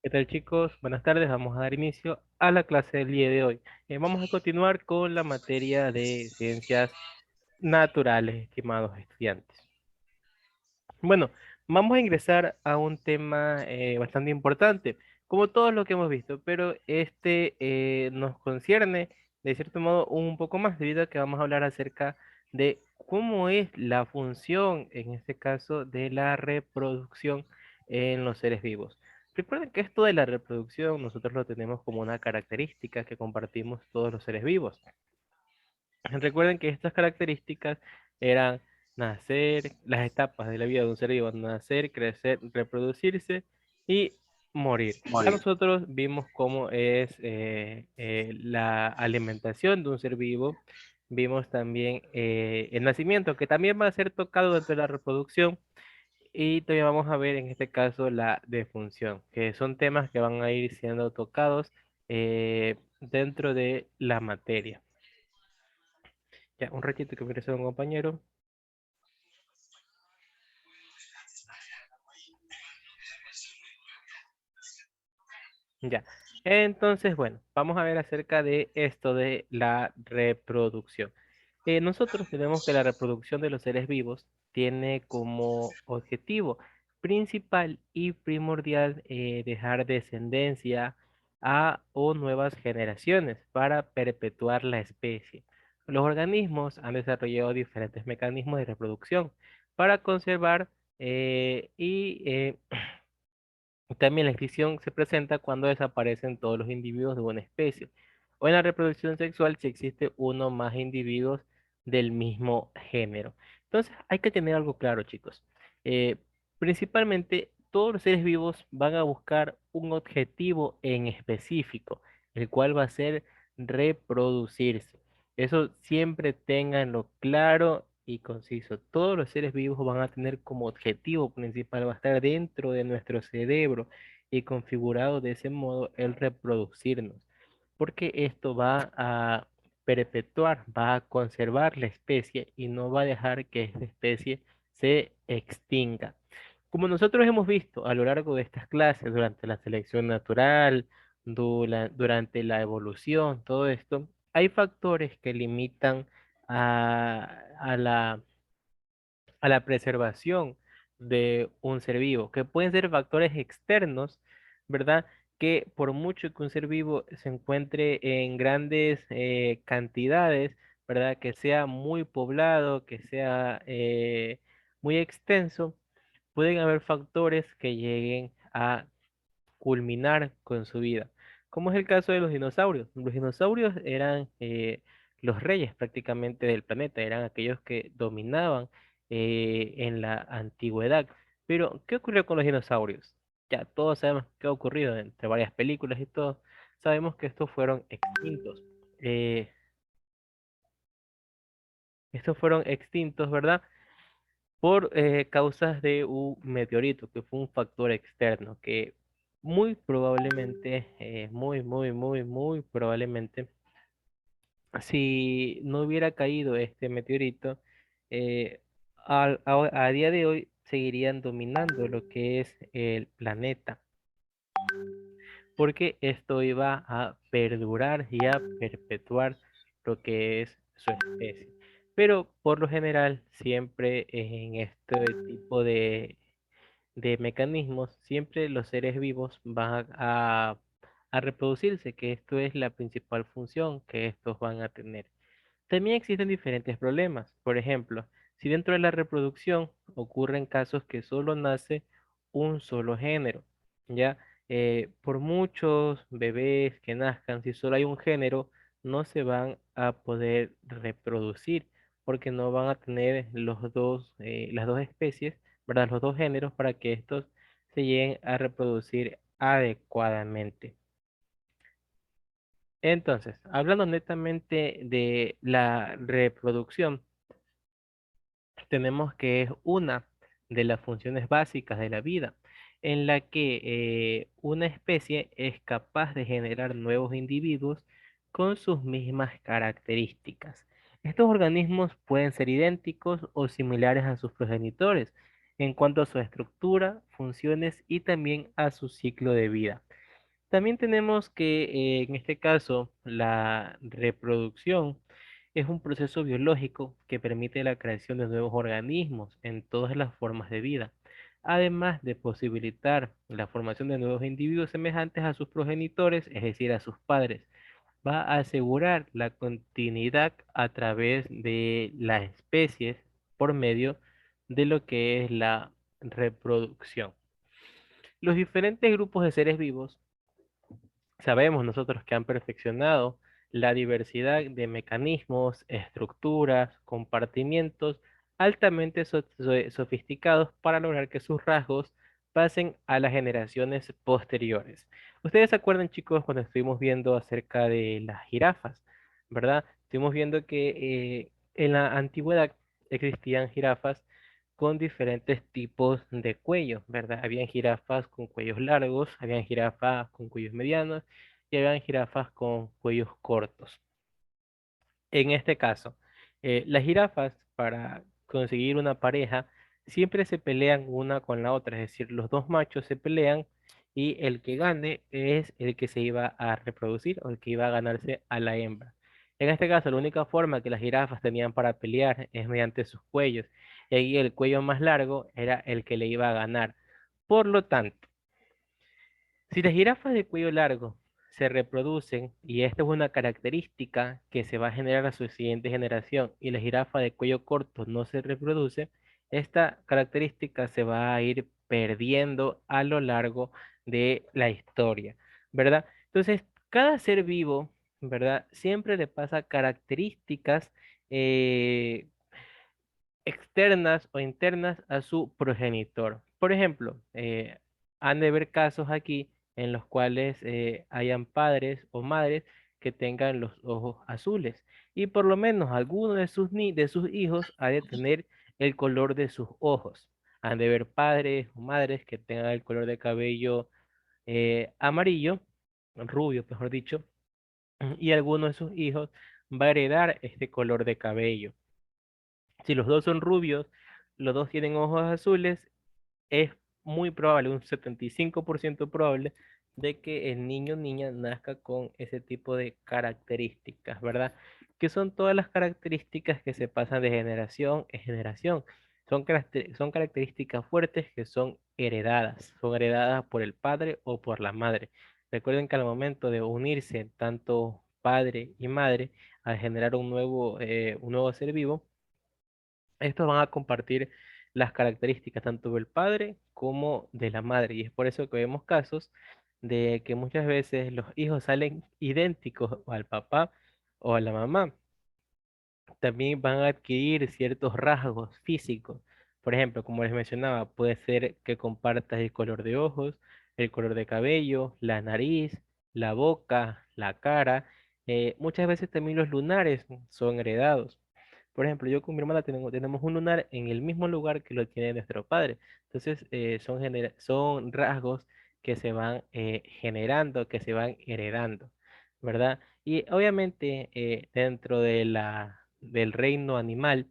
¿Qué tal, chicos? Buenas tardes. Vamos a dar inicio a la clase del día de hoy. Vamos a continuar con la materia de ciencias naturales, estimados estudiantes. Bueno, vamos a ingresar a un tema bastante importante, como todo lo que hemos visto, pero este nos concierne de cierto modo un poco más, debido a que vamos a hablar acerca de cómo es la función, en este caso, de la reproducción en los seres vivos. Recuerden que esto de la reproducción nosotros lo tenemos como una característica que compartimos todos los seres vivos. Recuerden que estas características eran nacer, las etapas de la vida de un ser vivo: nacer, crecer, reproducirse y morir. Ya Morir. nosotros vimos cómo es la alimentación de un ser vivo, vimos también el nacimiento, que también va a ser tocado dentro de la reproducción, y también vamos a ver en este caso la defunción, que son temas que van a ir siendo tocados dentro de la materia. Ya, un ratito que me regrese un compañero. Ya. Entonces, bueno, vamos a ver acerca de esto de la reproducción. Nosotros tenemos que la reproducción de los seres vivos tiene como objetivo principal y primordial dejar descendencia a o nuevas generaciones para perpetuar la especie. Los organismos han desarrollado diferentes mecanismos de reproducción para conservar y también la extinción se presenta cuando desaparecen todos los individuos de una especie, o en la reproducción sexual si existe uno o más individuos del mismo género. Entonces hay que tener algo claro, chicos. Eh, Principalmente, todos los seres vivos van a buscar un objetivo en específico, el cual va a ser reproducirse. Eso siempre ténganlo claro y conciso. Todos los seres vivos van a tener como objetivo principal, va a estar dentro de nuestro cerebro y configurado de ese modo el reproducirnos, porque esto va a perpetuar, va a conservar la especie y no va a dejar que esta especie se extinga. Como nosotros hemos visto a lo largo de estas clases, durante la selección natural, durante la evolución, todo esto, hay factores que limitan a la preservación de un ser vivo, que pueden ser factores externos, ¿verdad? Que por mucho que un ser vivo se encuentre en grandes cantidades, ¿verdad? Que sea muy poblado, que sea muy extenso, pueden haber factores que lleguen a culminar con su vida, como es el caso de los dinosaurios. Los dinosaurios eran los reyes prácticamente del planeta, eran aquellos que dominaban en la antigüedad. Pero, ¿qué ocurrió con los dinosaurios? Ya todos sabemos qué ha ocurrido entre varias películas y todo. Sabemos que estos fueron extintos. Eh, Estos fueron extintos, ¿verdad? Por causas de un meteorito, que fue un factor externo, que muy probablemente, muy probablemente, si no hubiera caído este meteorito, a día de hoy seguirían dominando lo que es el planeta, porque esto iba a perdurar y a perpetuar lo que es su especie. Pero por lo general, siempre en este tipo de mecanismos, siempre los seres vivos van a reproducirse, que esto es la principal función que estos van a tener. También existen diferentes problemas. Por ejemplo, si dentro de la reproducción ocurren casos que solo nace un solo género, ¿ya? Por muchos bebés que nazcan, si solo hay un género, no se van a poder reproducir, porque no van a tener las dos especies, ¿verdad? Los dos géneros, para que estos se lleguen a reproducir adecuadamente. Entonces, hablando netamente de la reproducción, tenemos que es una de las funciones básicas de la vida, en la que una especie es capaz de generar nuevos individuos con sus mismas características. Estos organismos pueden ser idénticos o similares a sus progenitores en cuanto a su estructura, funciones y también a su ciclo de vida. También tenemos que en este caso la reproducción es un proceso biológico que permite la creación de nuevos organismos en todas las formas de vida, además de posibilitar la formación de nuevos individuos semejantes a sus progenitores, es decir, a sus padres. Va a asegurar la continuidad a través de las especies por medio de lo que es la reproducción. Los diferentes grupos de seres vivos sabemos nosotros que han perfeccionado la diversidad de mecanismos, estructuras, compartimientos altamente sofisticados para lograr que sus rasgos pasen a las generaciones posteriores. Ustedes se acuerdan, chicos, cuando estuvimos viendo acerca de las jirafas, ¿verdad? Estuvimos viendo que en la antigüedad existían jirafas con diferentes tipos de cuello, ¿verdad? Habían jirafas con cuellos largos, habían jirafas con cuellos medianos y habían jirafas con cuellos cortos. En este caso, las jirafas para conseguir una pareja siempre se pelean una con la otra, es decir, los dos machos se pelean y el que gane es el que se iba a reproducir o el que iba a ganarse a la hembra. En este caso, la única forma que las jirafas tenían para pelear es mediante sus cuellos, y el cuello más largo era el que le iba a ganar. Por lo tanto, si las jirafas de cuello largo se reproducen, y esta es una característica que se va a generar a su siguiente generación, y la jirafa de cuello corto no se reproduce, esta característica se va a ir perdiendo a lo largo de la historia, ¿verdad? Entonces, cada ser vivo, ¿verdad? Siempre le pasa características eh, externas o internas a su progenitor. Por ejemplo, han de haber casos aquí en los cuales hayan padres o madres que tengan los ojos azules y por lo menos alguno de de sus hijos ha de tener el color de sus ojos. Han de haber padres o madres que tengan el color de cabello amarillo, rubio, mejor dicho, y alguno de sus hijos va a heredar este color de cabello. Si los dos son rubios, los dos tienen ojos azules, es muy probable, un 75% probable, de que el niño o niña nazca con ese tipo de características, ¿verdad? Que son todas las características que se pasan de generación en generación. Son características fuertes que son heredadas por el padre o por la madre. Recuerden que al momento de unirse tanto padre y madre, al generar un nuevo ser vivo, estos van a compartir las características tanto del padre como de la madre. Y es por eso que vemos casos de que muchas veces los hijos salen idénticos al papá o a la mamá. También van a adquirir ciertos rasgos físicos. Por ejemplo, como les mencionaba, puede ser que compartas el color de ojos, el color de cabello, la nariz, la boca, la cara. Muchas veces también los lunares son heredados. Por ejemplo, yo con mi hermana tenemos un lunar en el mismo lugar que lo tiene nuestro padre. Entonces, son rasgos que se van generando, que se van heredando, ¿verdad? Y obviamente dentro de del reino animal,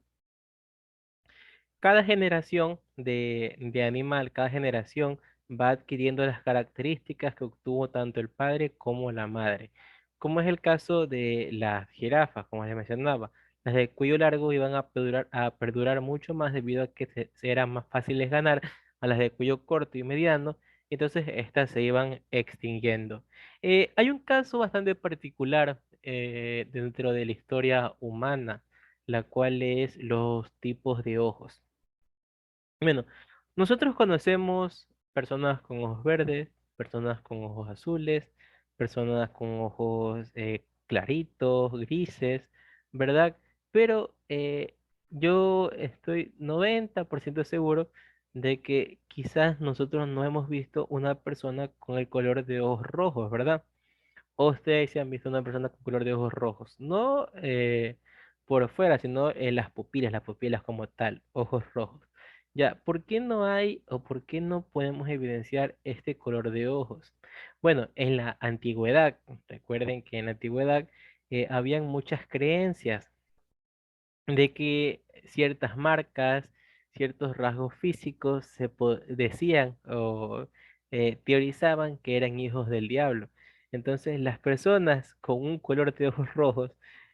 cada generación de animal, cada generación va adquiriendo las características que obtuvo tanto el padre como la madre. Como es el caso de las jirafas, como les mencionaba. Las de cuello largo iban a perdurar mucho más debido a que se eran más fáciles ganar a las de cuello corto y mediano, entonces estas se iban extinguiendo. Hay un caso bastante particular dentro de la historia humana, la cual es los tipos de ojos. Bueno, nosotros conocemos personas con ojos verdes, personas con ojos azules, personas con ojos claritos, grises, ¿verdad? Pero yo estoy 90% seguro de que quizás nosotros no hemos visto una persona con el color de ojos rojos, ¿verdad? ¿O ustedes se han visto una persona con color de ojos rojos? No por fuera, sino en las pupilas como tal, ojos rojos. Ya, ¿por qué no hay o por qué no podemos evidenciar este color de ojos? Bueno, en la antigüedad, recuerden que en la antigüedad habían muchas creencias de que ciertas marcas, ciertos rasgos físicos decían o teorizaban que eran hijos del diablo. Entonces, las personas con un color de ojos rojos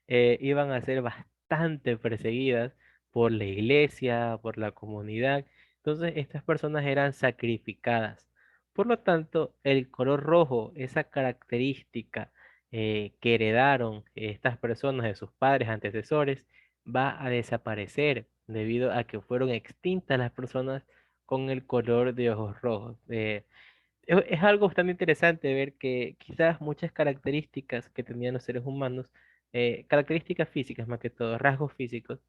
iban a ser bastante perseguidas por la iglesia, por la comunidad. Entonces, estas personas eran sacrificadas. Por lo tanto, el color rojo, esa característica que heredaron estas personas de sus padres antecesores, va a desaparecer debido a que fueron extintas las personas con el color de ojos rojos. Es algo bastante interesante ver que quizás muchas características que tenían los seres humanos, características físicas más que todo, rasgos físicos,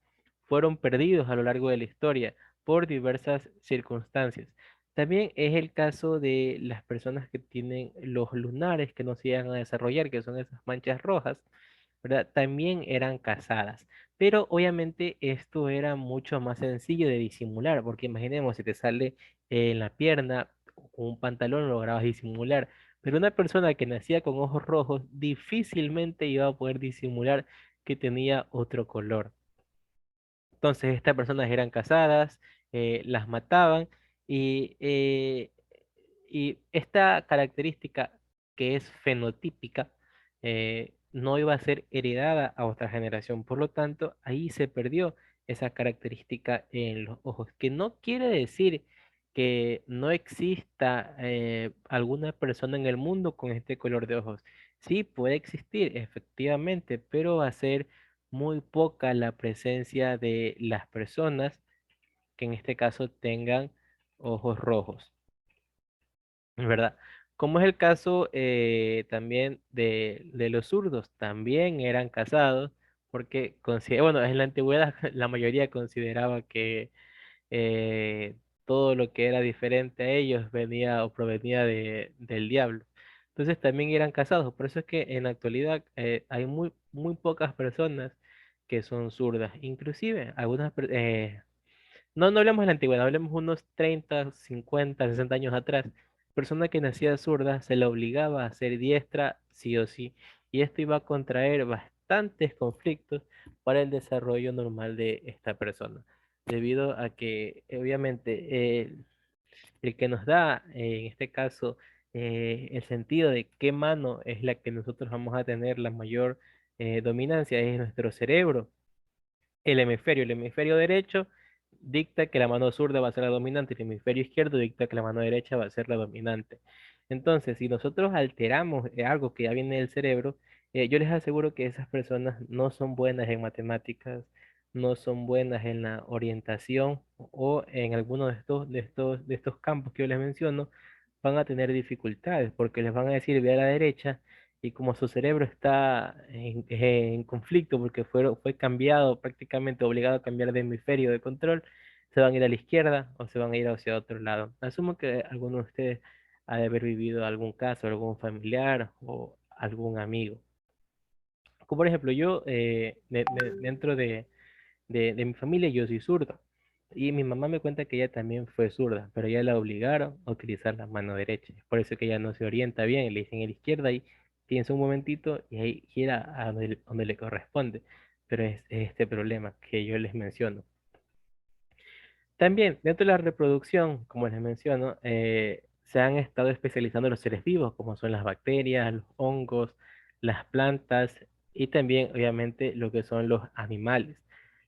fueron perdidos a lo largo de la historia por diversas circunstancias. También es el caso de las personas que tienen los lunares que no se llegan a desarrollar, que son esas manchas rojas, ¿verdad? También eran casadas. Pero obviamente esto era mucho más sencillo de disimular, porque imaginemos si te sale en la pierna con un pantalón lo lograbas disimular, pero una persona que nacía con ojos rojos difícilmente iba a poder disimular que tenía otro color. Entonces estas personas eran casadas, las mataban y, eh, y esta característica que es fenotípica no iba a ser heredada a otra generación. Por lo tanto, ahí se perdió esa característica en los ojos, que no quiere decir que no exista alguna persona en el mundo con este color de ojos. Sí, puede existir, efectivamente, pero va a ser muy poca la presencia de las personas que en este caso tengan ojos rojos, ¿verdad? Como es el caso también de los zurdos, también eran casados, porque, bueno, en la antigüedad la mayoría consideraba que eh, todo lo que era diferente a ellos venía o provenía del diablo. Entonces también eran casados. Por eso es que en la actualidad hay muy pocas personas que son zurdas. Inclusive no hablemos de la antigüedad, hablemos unos 30 50 60 años atrás. Persona que nacía zurda se la obligaba a ser diestra sí o sí. Y esto iba a contraer bastantes conflictos para el desarrollo normal de esta persona. Debido a que, obviamente, el que nos da, en este caso, el sentido de qué mano es la que nosotros vamos a tener la mayor dominancia es nuestro cerebro, el hemisferio derecho dicta que la mano zurda va a ser la dominante, el hemisferio izquierdo dicta que la mano derecha va a ser la dominante. Entonces, si nosotros alteramos algo que ya viene del cerebro, yo les aseguro que esas personas no son buenas en matemáticas, no son buenas en la orientación o en alguno de estos campos que yo les menciono, van a tener dificultades porque les van a decir ve a la derecha y como su cerebro está en conflicto porque fue cambiado, prácticamente obligado a cambiar de hemisferio de control, se van a ir a la izquierda o se van a ir hacia otro lado. Asumo que alguno de ustedes ha de haber vivido algún caso, algún familiar o algún amigo. Como por ejemplo, yo dentro de mi familia yo soy zurdo. Y mi mamá me cuenta que ella también fue zurda, pero ella la obligaron a utilizar la mano derecha. Por eso que ella no se orienta bien, le dicen a la izquierda y piensa un momentito y ahí gira a donde le corresponde. Pero es este problema que yo les menciono. También, dentro de la reproducción, como les menciono, se han estado especializando los seres vivos, como son las bacterias, los hongos, las plantas y también, obviamente, lo que son los animales.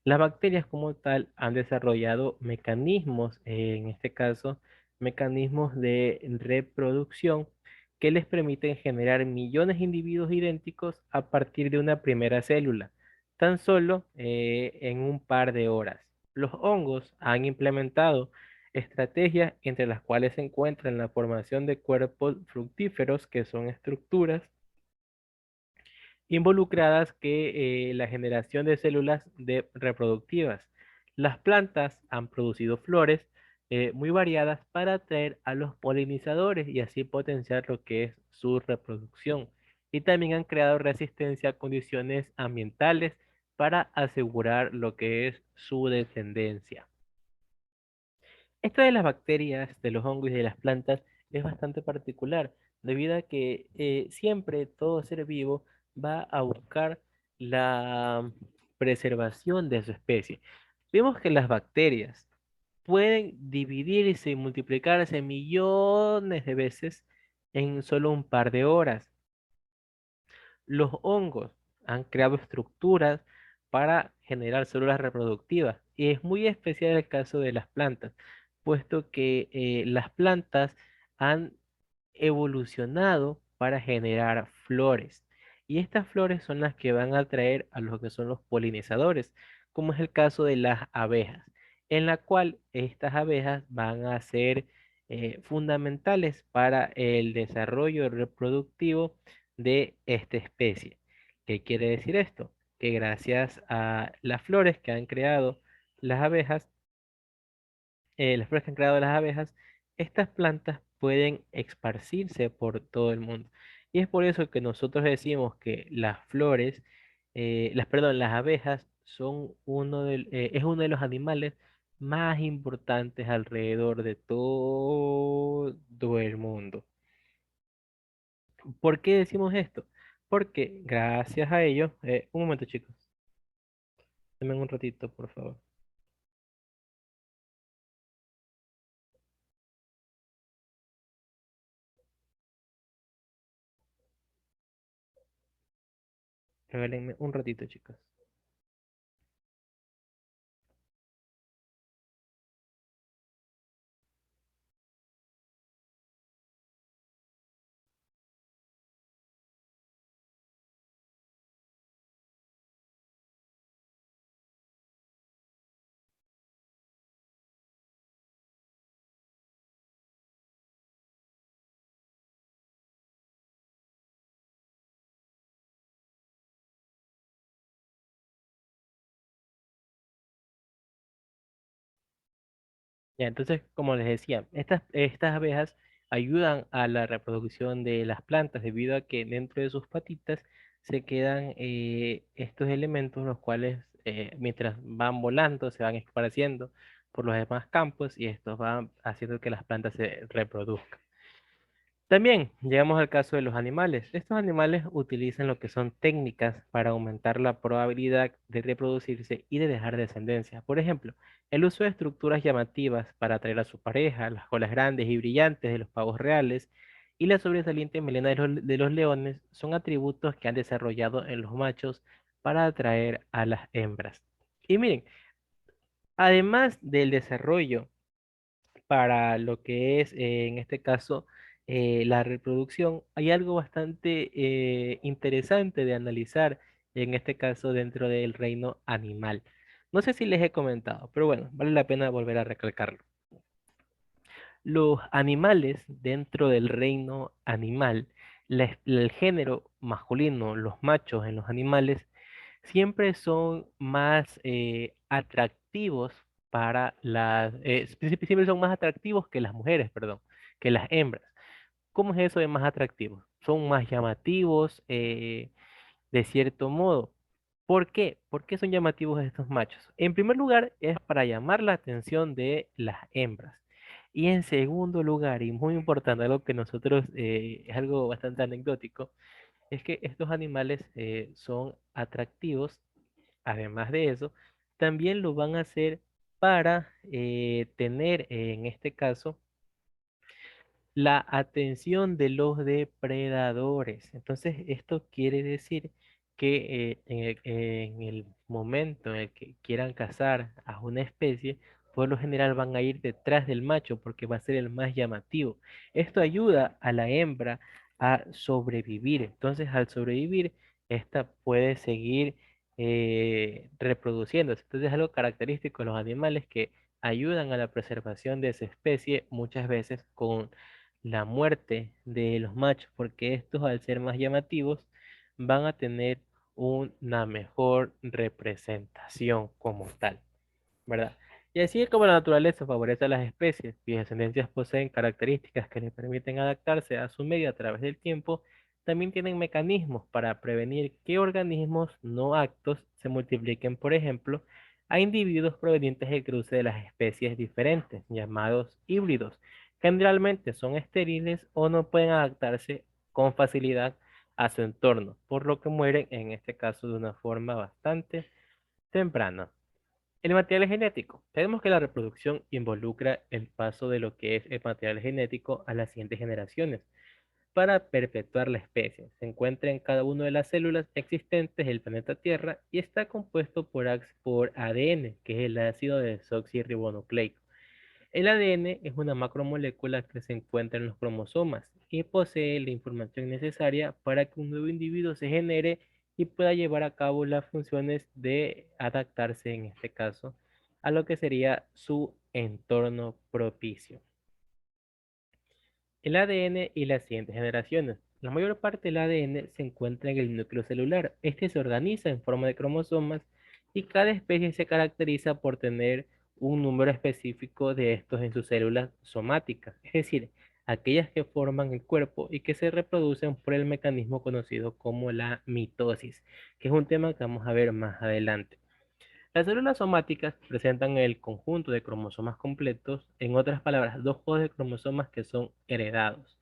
Las bacterias como tal han desarrollado mecanismos, en este caso, mecanismos de reproducción que les permiten generar millones de individuos idénticos a partir de una primera célula, tan solo en un par de horas. Los hongos han implementado estrategias entre las cuales se encuentran la formación de cuerpos fructíferos, que son estructuras involucradas que la generación de células reproductivas. Las plantas han producido flores muy variadas para atraer a los polinizadores y así potenciar lo que es su reproducción. Y también han creado resistencia a condiciones ambientales para asegurar lo que es su descendencia. Esto de las bacterias, de los hongos y de las plantas es bastante particular, debido a que siempre todo ser vivo va a buscar la preservación de su especie. Vemos que las bacterias pueden dividirse y multiplicarse millones de veces en solo un par de horas. Los hongos han creado estructuras para generar células reproductivas y es muy especial el caso de las plantas, puesto que las plantas han evolucionado para generar flores. Y estas flores son las que van a atraer a los que son los polinizadores, como es el caso de las abejas, en la cual estas abejas van a ser fundamentales para el desarrollo reproductivo de esta especie. ¿Qué quiere decir esto? Que gracias a las flores que han creado las abejas, las flores que han creado las abejas, estas plantas pueden esparcirse por todo el mundo. Y es por eso que nosotros decimos que las flores, perdón, las abejas son es uno de los animales más importantes alrededor de todo el mundo. ¿Por qué decimos esto? Porque gracias a ellos, un momento chicos, denme un ratito, por favor. Regálenme un ratito, chicos. Ya, entonces, como les decía, estas abejas ayudan a la reproducción de las plantas debido a que dentro de sus patitas se quedan estos elementos, los cuales mientras van volando se van esparciendo por los demás campos y estos van haciendo que las plantas se reproduzcan. También llegamos al caso de los animales. Estos animales utilizan lo que son técnicas para aumentar la probabilidad de reproducirse y de dejar descendencia. Por ejemplo, el uso de estructuras llamativas para atraer a su pareja, las colas grandes y brillantes de los pavos reales y la sobresaliente melena de los leones son atributos que han desarrollado en los machos para atraer a las hembras. Y miren, además del desarrollo para lo que es, en este caso, la reproducción, hay algo bastante interesante de analizar, en este caso, dentro del reino animal. No sé si les he comentado, pero bueno, vale la pena volver a recalcarlo. Los animales dentro del reino animal, el género masculino, los machos en los animales, siempre son más atractivos siempre son más atractivos que las mujeres, perdón, que las hembras. ¿Cómo es eso de más atractivos? Son más llamativos, de cierto modo. ¿Por qué? ¿Por qué son llamativos estos machos? En primer lugar, es para llamar la atención de las hembras. Y en segundo lugar, y muy importante, algo que nosotros, es algo bastante anecdótico, es que estos animales son atractivos. Además de eso, también lo van a hacer para tener, en este caso, la atención de los depredadores. Entonces, esto quiere decir que en el momento en el que quieran cazar a una especie, por lo general van a ir detrás del macho porque va a ser el más llamativo. Esto ayuda a la hembra a sobrevivir. Entonces, al sobrevivir, esta puede seguir reproduciéndose. Entonces, es algo característico de los animales que ayudan a la preservación de esa especie muchas veces con la muerte de los machos, porque estos al ser más llamativos van a tener una mejor representación como tal, ¿verdad? Y así es como la naturaleza favorece a las especies, cuyas descendencias poseen características que les permiten adaptarse a su medio a través del tiempo, también tienen mecanismos para prevenir que organismos no aptos se multipliquen, por ejemplo, a individuos provenientes del cruce de las especies diferentes, llamados híbridos. Generalmente son estériles o no pueden adaptarse con facilidad a su entorno, por lo que mueren en este caso de una forma bastante temprana. El material genético. Sabemos que la reproducción involucra el paso de lo que es el material genético a las siguientes generaciones para perpetuar la especie. Se encuentra en cada una de las células existentes del planeta Tierra y está compuesto por ADN, que es el ácido desoxirribonucleico. El ADN es una macromolécula que se encuentra en los cromosomas y posee la información necesaria para que un nuevo individuo se genere y pueda llevar a cabo las funciones de adaptarse, en este caso, a lo que sería su entorno propicio. El ADN y las siguientes generaciones. La mayor parte del ADN se encuentra en el núcleo celular. Este se organiza en forma de cromosomas y cada especie se caracteriza por tener un número específico de estos en sus células somáticas, es decir, aquellas que forman el cuerpo y que se reproducen por el mecanismo conocido como la mitosis, que es un tema que vamos a ver más adelante. Las células somáticas presentan el conjunto de cromosomas completos, en otras palabras, dos juegos de cromosomas que son heredados,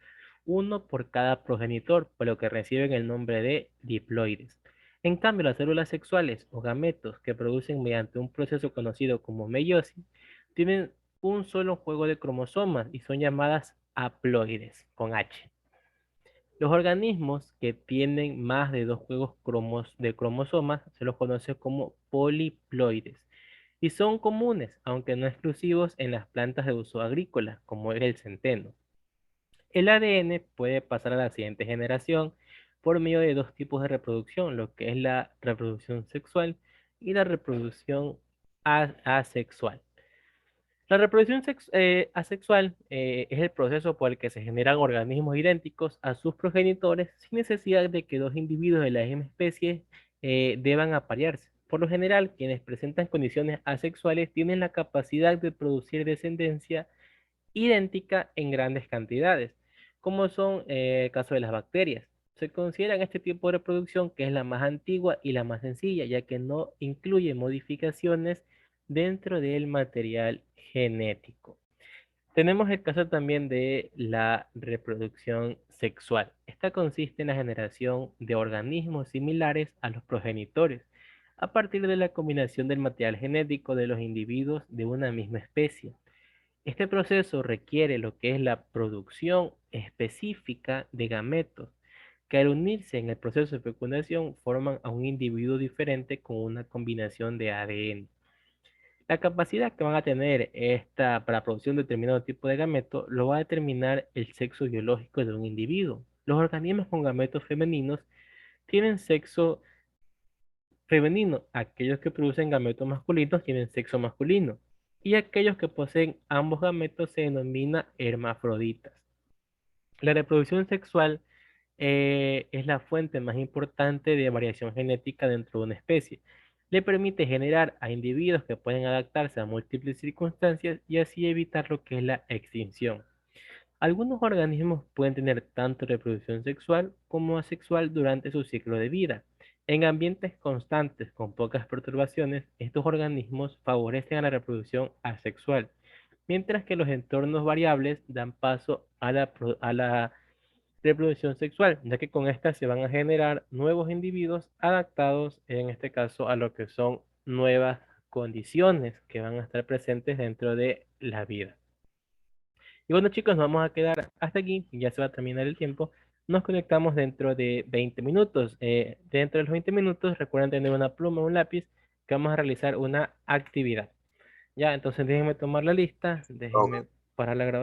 uno por cada progenitor, por lo que reciben el nombre de diploides. En cambio, las células sexuales o gametos que producen mediante un proceso conocido como meiosis tienen un solo juego de cromosomas y son llamadas haploides, con H. Los organismos que tienen más de dos juegos de cromosomas se los conoce como poliploides y son comunes, aunque no exclusivos, en las plantas de uso agrícola, como es el centeno. El ADN puede pasar a la siguiente generación por medio de dos tipos de reproducción, lo que es la reproducción sexual y la reproducción asexual. La reproducción asexual es el proceso por el que se generan organismos idénticos a sus progenitores sin necesidad de que dos individuos de la misma especie deban aparearse. Por lo general, quienes presentan condiciones asexuales tienen la capacidad de producir descendencia idéntica en grandes cantidades, como son el caso de las bacterias. Se considera en este tipo de reproducción que es la más antigua y la más sencilla, ya que no incluye modificaciones dentro del material genético. Tenemos el caso también de la reproducción sexual. Esta consiste en la generación de organismos similares a los progenitores, a partir de la combinación del material genético de los individuos de una misma especie. Este proceso requiere lo que es la producción específica de gametos, que al unirse en el proceso de fecundación forman a un individuo diferente con una combinación de ADN. La capacidad que van a tener para producir un determinado tipo de gameto lo va a determinar el sexo biológico de un individuo. Los organismos con gametos femeninos tienen sexo femenino, aquellos que producen gametos masculinos tienen sexo masculino, y aquellos que poseen ambos gametos se denomina hermafroditas. La reproducción sexual es la fuente más importante de variación genética dentro de una especie. Le permite generar a individuos que pueden adaptarse a múltiples circunstancias y así evitar lo que es la extinción. Algunos organismos pueden tener tanto reproducción sexual como asexual durante su ciclo de vida. En ambientes constantes con pocas perturbaciones, estos organismos favorecen a la reproducción asexual, mientras que los entornos variables dan paso a la reproducción sexual, ya que con esta se van a generar nuevos individuos adaptados, en este caso, a lo que son nuevas condiciones que van a estar presentes dentro de la vida. Y bueno, chicos, nos vamos a quedar hasta aquí, ya se va a terminar el tiempo. Nos conectamos dentro de 20 minutos. Dentro de los 20 minutos, recuerden tener una pluma o un lápiz que vamos a realizar una actividad. Ya, entonces déjenme tomar la lista, déjenme parar la grabación.